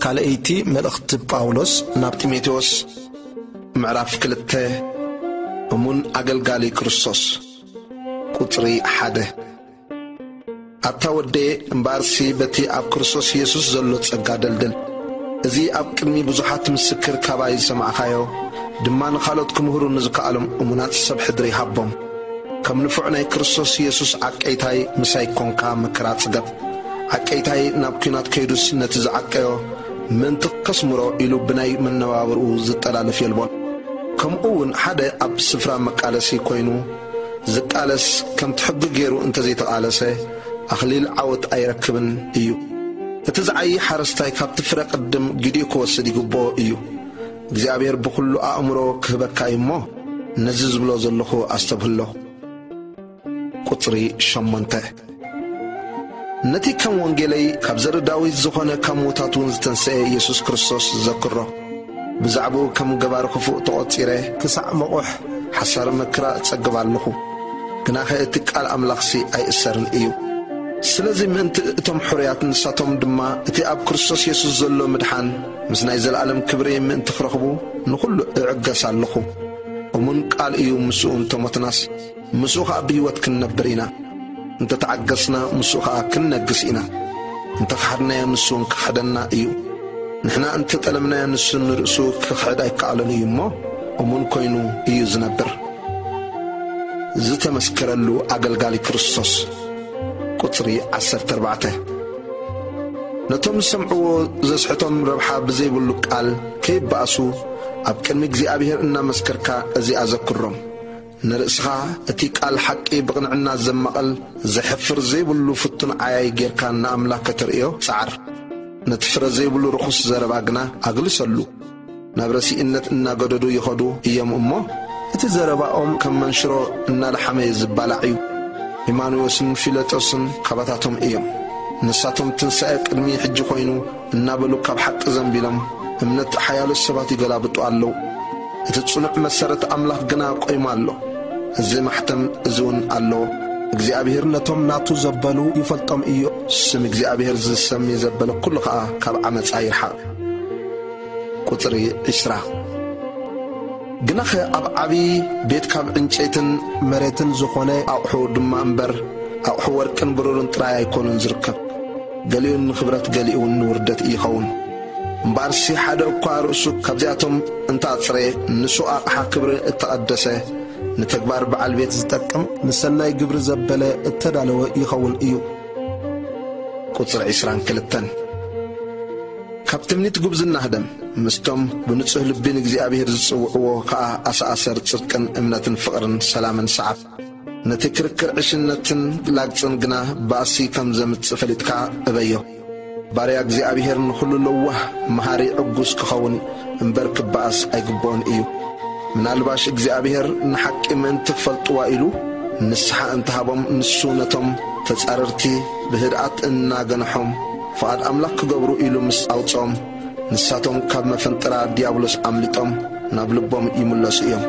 ካልአይቲ መልእኽቲ ጳውሎስ ናብ ጢሞቴዎስ ምዕራፍ 2 እሙን አገልጋሊ ክርስቶስ ቁጥሪ 1 አታወደ እምባርሲ በቲ አብ ክርስቶስ ኢየሱስ ዘሎ ጸጋ ደልደል እዚ አብ ቅድሚ ብዙሓት ምስክር ካባይ ሰማዓኻዮ ድማን ኻሎት ክምህሩ ንዝከኣሎም እሙናት ሰብ ሕድሪ ሃቦም ከም ንፉዕ ናይ ክርስቶስ ኢየሱስ ዓቀይታይ ምሳይ ኮንካ መከራ ጽገብ ዓቀይታይ ናብ ኩናት ከይዱስ ነቲ ዝዓቀዮ ምን ትከስምሮ ኢሉ ብናይ መነባብሩ ዝጠላለፍ የልቦን ከምኡውን ሓደ አብ ስፍራ መቃለሲ ኮይኑ ዝቃለስ ከም ትሕጊ ገይሩ እንተዘይተቃለሰ አኽሊል ዓወት አይረክብን እዩ እቲ ዝዓይ ሓረስታይ ካብቲ ፍረ ቅድም ግዲኡ ክወስድ ይግቦ እዩ እግዚአብሔር ብኩሉ አእምሮ ክህበካ እሞ ነዚ ዝብሎ ዘለኹ አስተብህሎ ቁጥሪ 8 ነቲ ከም ወንጌለይ ካብ ዘር ዳዊት ዝኾነ ከም ሞታቱን ዝተንስአ ኢየሱስ ክርስቶስ ዘክሮ ብዛዕቡ ከም ገባር ክፉእ ተቆፂረ ክሳዕ መቆሕ ሓሳር መክራ ጸግብ ኣለኹ ግናኸ እቲ ቃል አምላኽሲ ኣይእሰርን እዩ ስለዚ ምእንቲ እቶም ሕርያት ንሳቶም ድማ እቲ ኣብ ክርስቶስ ኢየሱስ ዘሎ ምድሓን ምስ ናይ ዘለዓለም ክብሪ ምእንቲ ክረኽቡ ንኹሉ እዕገስ ኣለኹ እሙን ቃል እዩ ምስኡ እንተሞትናስ ምስኡ ኸዓ ብህይወት ክንነብር ኢና እንተ ተዓገስና ምስኡ ኸዓ ክንነግስ ኢና እንተ ካሕድናዮ ንሱን ክሕደና እዩ ንሕና እንተ ጠለምናዮ ንሱን ንርእሱ ክኽሕድ ኣይከኣለን እዩ እሞ እሙን ኮይኑ እዩ ዝነብር ዝተመስከረሉ አገልጋሊ ክርስቶስ ቁጥሪ 14 ነቶም ሰምዕዎ ዘስሕቶም ረብሓ ብዘይብሉ ቃል ከይባእሱ ኣብ ቅድሚ እግዚአብሔር እናመስከርካ እዚ ኣዘክሮም ንርእስኻ እቲ ቃል ሓቂ ብቕንዕና ዘመቐል ዘሕፍር ዘይብሉ ፍቱን ዓያይ ጌርካ ንኣምላክ ከተርእዮ ጻዕር ነቲ ፍረ ዘይብሉ ርኹስ ዘረባ ግና ኣግልሰሉ ናብ ረሲእነት እናገደዱ ይኸዱ እዮም እሞ እቲ ዘረባኦም ከም መንሽሮ እናለሓመ ዝባላዕ እዩ ኢማኑዮስን ፊለጦስን ካባታቶም እዮም ንሳቶም ትንሣኤ ቅድሚ ሕጂ ኮይኑ እናበሉ ካብ ሓቂ ዘንቢሎም እምነት ሓያሎ ሰባት ይገላብጡ ኣለው እቲ ጽኑዕ መሰረት አምላኽ ግና ቆይማ ኣሎ እዚ ማሕተም እዝውን ኣለዎ እግዚአብሔር ነቶም ናቱ ዘበሉ ይፈልጦም እዩ ስም እግዚአብሔር ዝሰሚ ዘበለ ኩሉ ኸዓ ካብ ዓመፃ ይርሓቕ ቁጥሪ 20 ግናኸ ኣብ ዓብይ ቤት ካብ ዕንጨይትን መሬትን ዝኾነ ኣቑሑ ድማ እምበር ኣቑሑ ወርቅን ብሩርን ጥራይ ኣይኮኑን ዝርከብ ገሊኡን ንኽብረት ገሊኡን ንውርደት ይኸውን እምበኣርሲ ሓደ እኳ ርእሱ ካብዚኣቶም እንታፅረ ንሱ ኣቕሓ ክብሪ እተቐደሰ ንተግባር በዓል ቤት ዝጠቅም ንሰናይ ግብሪ ዘበለ እተዳለወ ይኸውን እዩ ቁጥሪ 22 ካብ ትምኒት ጉብዝና ህደም ምስቶም ብንጹህ ልቢን እግዚአብሔር ዝጽውዕዎ ከዓ ኣሰኣሰር ጽድቅን እምነትን ፍቕርን ሰላምን ሰዓብ ነቲ ክርክር ዕሽነትን ላግፅን ግና ባእሲ ከም ዘምጽእ ፈሊጥካ እበዮ ባርያ እግዚአብሔር ንኹሉ ለዋህ መሃሪ ዕጉስ ክኸውን እምበር ክበኣስ ኣይግብኦን እዩ ምናልባሽ እግዚአብሔር ንሓቂ ምእንቲ ክፈልጥዋ ኢሉ ንስሓ እንተሃቦም ንሱ ነቶም ተጻረርቲ ብህድኣት እናገንሖም ፍቓድ አምላክ ክገብሩ ኢሉ ምስ ኣውፅኦም ንሳቶም ካብ መፈንጥራ ዲያብሎስ ኣምሊጦም ናብ ልቦም ይምለሱ እዮም